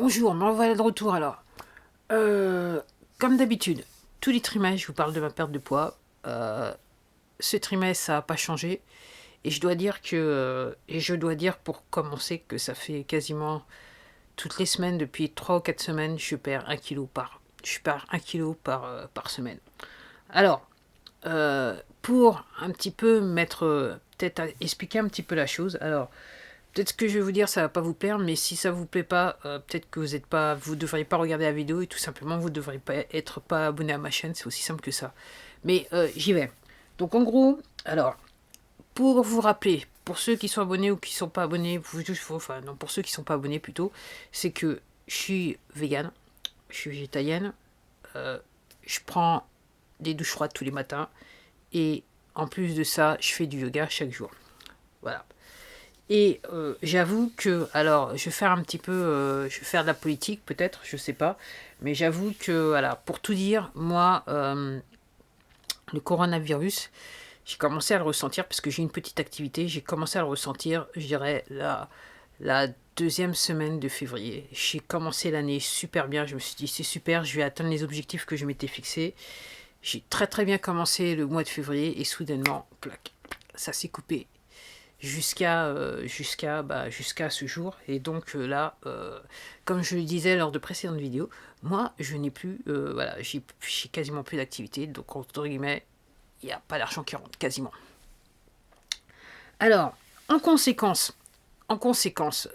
Bonjour, me revoilà de retour alors. Euh, Comme d'habitude, tous les trimestres, je vous parle de ma perte de poids. Ce trimestre, ça n'a pas changé. Et je dois dire pour commencer que ça fait quasiment toutes les semaines, depuis 3 ou 4 semaines, je perds 1 kilo par semaine. Alors, pour un petit peu mettre, peut-être expliquer un petit peu la chose. Alors, peut-être ce que je vais vous dire, ça va pas vous plaire, mais si ça vous plaît pas, peut-être que vous devriez pas regarder la vidéo et tout simplement vous devriez pas être pas abonné à ma chaîne, c'est aussi simple que ça. Mais j'y vais. Donc en gros, alors pour vous rappeler, pour ceux qui sont abonnés ou qui sont pas abonnés, enfin non, pour ceux qui sont pas abonnés plutôt, c'est que je suis végane, je suis végétalienne, euh, je prends des douches froides tous les matins et en plus de ça, je fais du yoga chaque jour. Voilà. Et j'avoue que, alors, je vais faire un petit peu, je vais faire de la politique peut-être, je sais pas, mais j'avoue que, voilà, pour tout dire, moi, le coronavirus, j'ai commencé à le ressentir parce que j'ai une petite activité, j'ai commencé à le ressentir, je dirais, la deuxième semaine de février. J'ai commencé l'année super bien, je me suis dit c'est super, je vais atteindre les objectifs que je m'étais fixés. J'ai très très bien commencé le mois de février et soudainement, plac, ça s'est coupé jusqu'à ce jour. Et donc comme je le disais lors de précédentes vidéos, moi je n'ai plus, voilà, j'ai quasiment plus d'activité, donc entre guillemets, il n'y a pas d'argent qui rentre quasiment. Alors, en conséquence, en conséquence,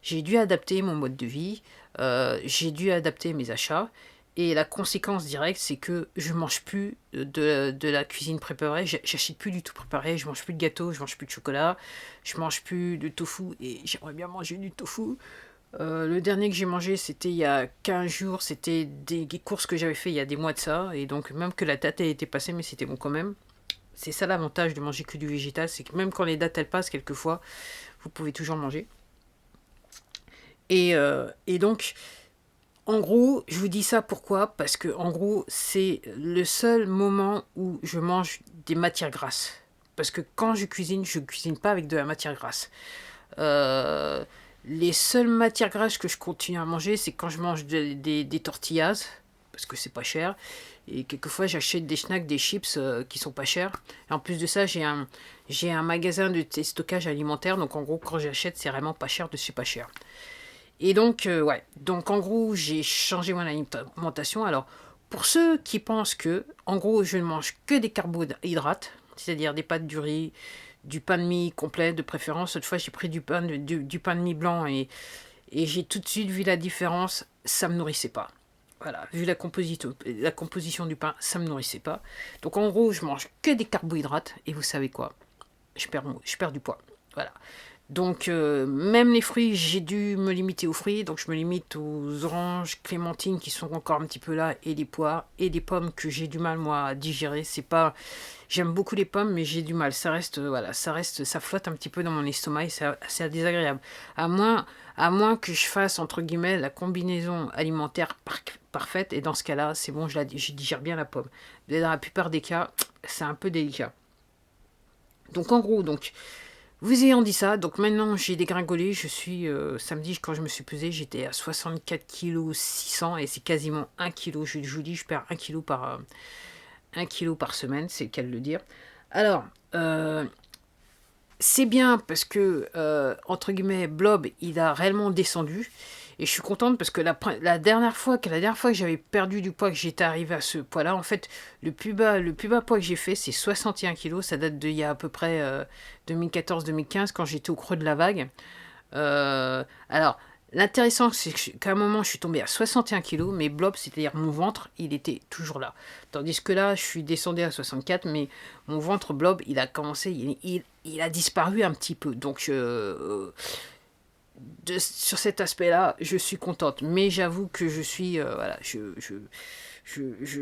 j'ai dû adapter mon mode de vie, j'ai dû adapter mes achats. Et la conséquence directe, c'est que je mange plus de la cuisine préparée, j'achète plus du tout préparé, je mange plus de gâteaux, je mange plus de chocolat, je mange plus de tofu et j'aimerais bien manger du tofu. Le dernier que j'ai mangé, c'était il y a 15 jours, c'était des courses que j'avais fait il y a des mois de ça, et donc même que la date a été passée, mais c'était bon quand même. C'est ça l'avantage de manger que du végétal, c'est que même quand les dates elles passent, quelquefois, vous pouvez toujours manger. Et donc, en gros, je vous dis ça pourquoi? Parce que, en gros, c'est le seul moment où je mange des matières grasses. Parce que quand je cuisine pas avec de la matière grasse. Euh, les seules matières grasses que je continue à manger, c'est quand je mange des tortillas, parce que c'est pas cher. Et quelquefois, j'achète des snacks, des chips qui sont pas chers. Et en plus de ça, j'ai un magasin de stockage alimentaire. Donc en gros, quand j'achète, c'est vraiment pas cher de chez pas cher. Et donc, ouais. Donc, en gros, j'ai changé mon alimentation. Alors, pour ceux qui pensent que, en gros, je ne mange que des carbohydrates, c'est-à-dire des pâtes du riz, du pain de mie complet de préférence. Cette fois, j'ai pris du pain de mie blanc et j'ai tout de suite vu la différence. Ça me nourrissait pas. Voilà, vu la composition du pain, ça me nourrissait pas. Donc, en gros, je mange que des carbohydrates. Et vous savez quoi? Je perds du poids. Voilà. Donc, même les fruits, j'ai dû me limiter aux fruits. Donc, je me limite aux oranges, clémentines qui sont encore un petit peu là, et les poires, et des pommes que j'ai du mal, moi, à digérer. C'est pas. J'aime beaucoup les pommes, mais j'ai du mal. Ça reste, voilà, ça flotte un petit peu dans mon estomac et c'est assez désagréable. À moins, à moins que je fasse, entre guillemets, la combinaison alimentaire parfaite. Et dans ce cas-là, c'est bon, je digère bien la pomme. Mais dans la plupart des cas, c'est un peu délicat. Donc, en gros, vous ayant dit ça, donc maintenant j'ai dégringolé, je suis samedi quand je me suis pesé, j'étais à 64,6 kg et c'est quasiment 1 kg. Je vous dis, je perds 1 kg 1 kg par semaine, c'est le cas de le dire. Alors, c'est bien parce que, entre guillemets, Blob, il a réellement descendu. Et je suis contente parce que la dernière fois que j'avais perdu du poids, que j'étais arrivé à ce poids-là, en fait, le plus bas poids que j'ai fait, c'est 61 kilos. Ça date d'il y a à peu près 2014-2015, quand j'étais au creux de la vague. Alors, l'intéressant, c'est qu'à un moment, je suis tombée à 61 kilos, mais blob, c'est-à-dire mon ventre, il était toujours là. Tandis que là, je suis descendue à 64, mais mon ventre blob, il a commencé, il a disparu un petit peu. Donc, sur cet aspect-là, je suis contente. Mais j'avoue que je suis, voilà,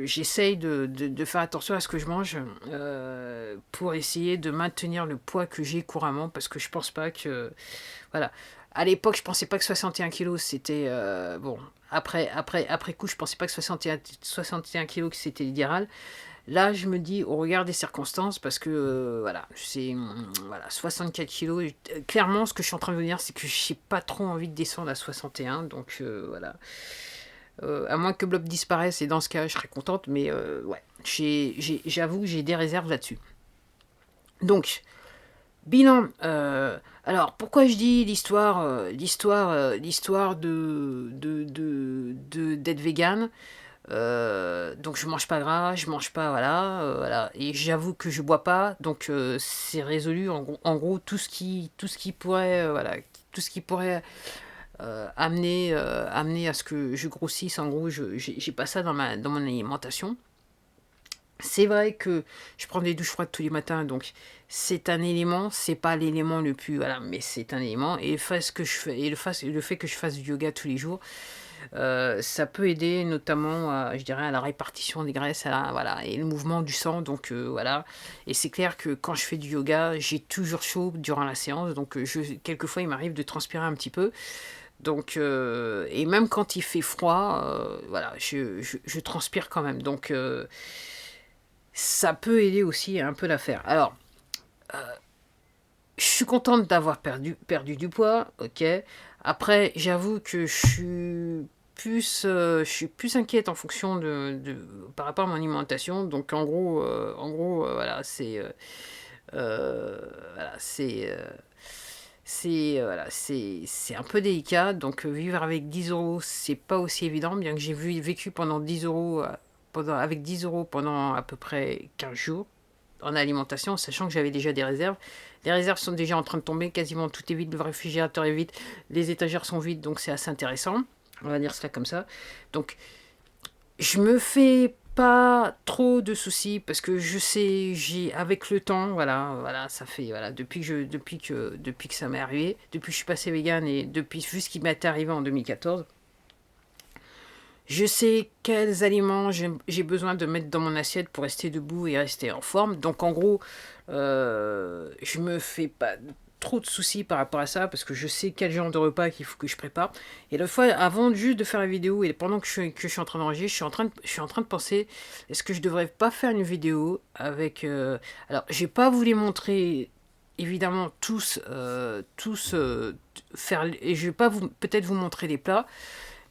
j'essaye de faire attention à ce que je mange pour essayer de maintenir le poids que j'ai couramment, parce que je pense pas que, voilà. À l'époque, je pensais pas que 61 kilos, c'était... bon, après coup, je pensais pas que 61 kilos, que c'était l'idéal. Là, je me dis, au regard des circonstances, parce que, voilà, c'est... Voilà, 64 kilos. Clairement, ce que je suis en train de vous dire, c'est que j'ai pas trop envie de descendre à 61, donc voilà. À moins que Blob disparaisse, et dans ce cas, je serais contente, mais ouais, j'avoue que j'ai des réserves là-dessus. Donc, bilan. Alors, pourquoi je dis l'histoire d'être vegan. Donc je mange pas gras, je mange pas, voilà, voilà. Et j'avoue que je bois pas, donc c'est résolu. En gros, tout ce qui pourrait, voilà, tout ce qui pourrait amener à ce que je grossisse, en gros, j'ai pas ça dans mon alimentation. C'est vrai que je prends des douches froides tous les matins, donc c'est un élément, c'est pas l'élément le plus, voilà, mais c'est un élément. Et le fait que je fasse du yoga tous les jours, ça peut aider notamment, je dirais, à la répartition des graisses, voilà, et le mouvement du sang. Donc voilà. Et c'est clair que quand je fais du yoga, j'ai toujours chaud durant la séance, donc quelquefois il m'arrive de transpirer un petit peu. Donc, et même quand il fait froid, voilà, je transpire quand même. Donc ça peut aider aussi un peu l'affaire. Alors, je suis contente d'avoir perdu du poids, ok. Après, j'avoue que je suis plus inquiète en fonction par rapport à mon alimentation. Donc, en gros, voilà, voilà, c'est un peu délicat. Donc, vivre avec 10 euros, c'est pas aussi évident, bien que j'ai vécu pendant 10 euros, avec 10 euros pendant à peu près 15 jours en alimentation, sachant que j'avais déjà des réserves. Les réserves sont déjà en train de tomber, quasiment tout est vide, le réfrigérateur est vide, les étagères sont vides, donc c'est assez intéressant. On va dire cela comme ça. Donc, je me fais pas trop de soucis parce que je sais, avec le temps, voilà, ça fait, voilà, depuis que ça m'est arrivé, depuis que je suis passé vegan et depuis vu ce qui m'est arrivé en 2014. Je sais quels aliments j'ai besoin de mettre dans mon assiette pour rester debout et rester en forme. Donc en gros, je me fais pas trop de soucis par rapport à ça parce que je sais quel genre de repas qu'il faut que je prépare. Et la fois, avant juste de faire la vidéo et pendant que je suis en train d'enregistrer, je suis en train de penser, est-ce que je devrais pas faire une vidéo avec... alors, je vais pas vous les montrer évidemment tous faire, et je vais pas peut-être vous montrer les plats.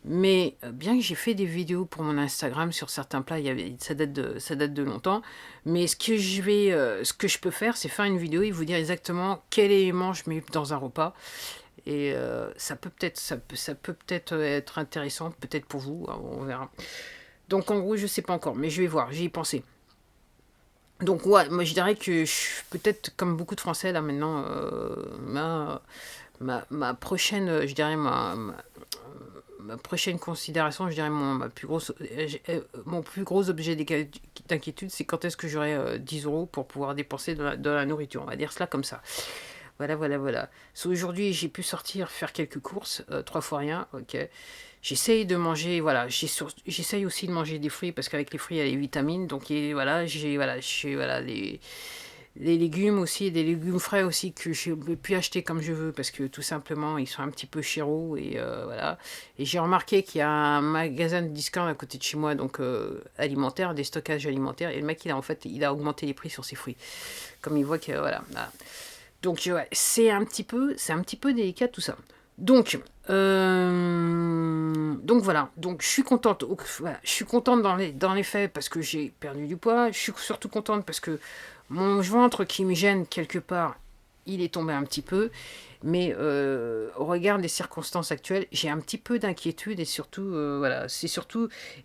Mais bien que j'ai fait des vidéos pour mon Instagram sur certains plats, ça date de longtemps. Mais ce que je peux faire, c'est faire une vidéo et vous dire exactement quel élément je mets dans un repas. Et ça peut peut-être être intéressant, peut-être pour vous, hein, on verra. Donc en gros, je sais pas encore, mais je vais voir, j'y ai pensé. Donc ouais, moi je dirais que peut-être comme beaucoup de Français là maintenant, ma prochaine, je dirais ma prochaine considération, je dirais mon plus gros objet d'inquiétude, c'est quand est-ce que j'aurai 10 euros pour pouvoir dépenser dans la nourriture. On va dire cela comme ça. Voilà, voilà, voilà. Aujourd'hui, j'ai pu sortir faire quelques courses, 3 fois rien, ok. J'essaye de manger, voilà, j'essaye aussi de manger des fruits parce qu'avec les fruits, il y a les vitamines. Donc, voilà, les légumes aussi, des légumes frais aussi que je peux plus acheter comme je veux parce que tout simplement ils sont un petit peu chéraux et voilà. Et j'ai remarqué qu'il y a un magasin de discount à côté de chez moi, donc alimentaire, des stockages alimentaires, et le mec il a augmenté les prix sur ses fruits. Comme il voit que voilà. Donc ouais, c'est un petit peu délicat tout ça. Donc voilà, donc je suis contente, voilà, je suis contente dans les faits parce que j'ai perdu du poids, je suis surtout contente parce que mon ventre qui me gêne quelque part, il est tombé un petit peu, mais au regard des circonstances actuelles, j'ai un petit peu d'inquiétude et surtout, voilà,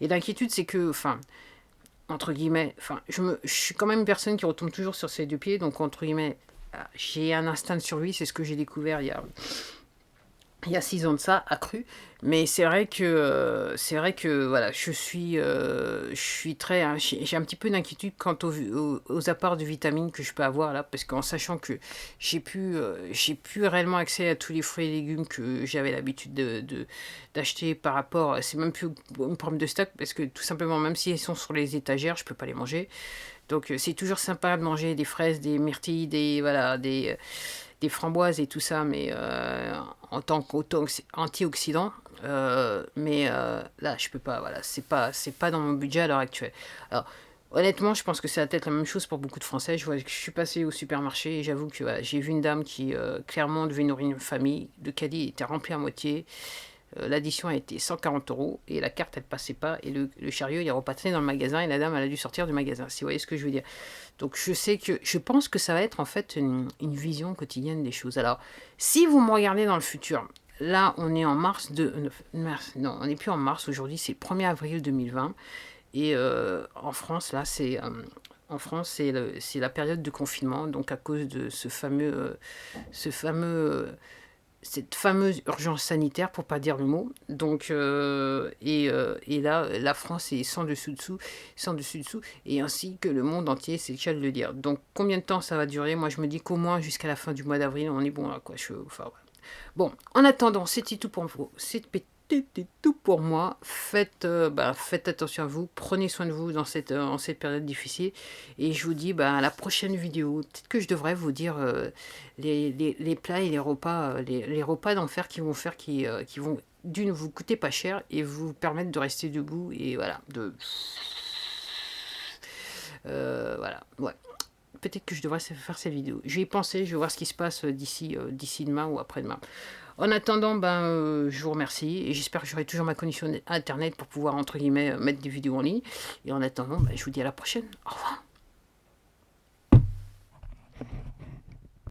et l'inquiétude c'est que, enfin, entre guillemets, enfin, je suis quand même une personne qui retombe toujours sur ses deux pieds, donc entre guillemets, j'ai un instinct de survie, c'est ce que j'ai découvert il y a 6 ans de ça, accru. Mais c'est vrai que voilà, je suis très, hein, j'ai un petit peu d'inquiétude quant aux apports de vitamines que je peux avoir là, parce qu'en sachant que j'ai plus réellement accès à tous les fruits et légumes que j'avais l'habitude d'acheter par rapport, c'est même plus un problème de stock, parce que tout simplement, même si elles sont sur les étagères, je peux pas les manger. Donc c'est toujours sympa de manger des fraises, des myrtilles, des voilà, des framboises et tout ça, mais en tant qu'antioxydant. Mais là, je peux pas, voilà, c'est pas dans mon budget à l'heure actuelle. Alors, honnêtement, je pense que ça va être la même chose pour beaucoup de Français. Je suis passé au supermarché et j'avoue que voilà, j'ai vu une dame qui clairement devait nourrir une famille. Le caddie était rempli à moitié. L'addition a été 140 euros et la carte elle passait pas et le chariot il est repassé dans le magasin et la dame elle a dû sortir du magasin, si vous voyez ce que je veux dire. Donc je pense que ça va être en fait une vision quotidienne des choses. Alors si vous me regardez dans le futur, là on est en mars, non on n'est plus en mars aujourd'hui, c'est le 1er avril 2020 et en France là c'est en France, c'est la période de confinement, donc à cause de cette fameuse urgence sanitaire, pour pas dire le mot. Donc, et là, la France est sans dessus-dessous, sans dessus-dessous, et ainsi que le monde entier, c'est le cas de le dire. Donc, combien de temps ça va durer? Moi, je me dis qu'au moins jusqu'à la fin du mois d'avril, on est bon là, quoi. Enfin, voilà. Bon, en attendant, c'était tout pour vous. C'était tout pour moi. Faites attention à vous. Prenez soin de vous en cette période difficile. Et je vous dis à la prochaine vidéo. Peut-être que je devrais vous dire les plats et les repas d'enfer qui vont d'une vous coûter pas cher et vous permettre de rester debout et voilà. Voilà. Ouais. Peut-être que je devrais faire cette vidéo. Je vais y penser, je vais voir ce qui se passe d'ici demain ou après-demain. En attendant, je vous remercie et j'espère que j'aurai toujours ma connexion internet pour pouvoir, entre guillemets, mettre des vidéos en ligne. Et en attendant, je vous dis à la prochaine. Au revoir.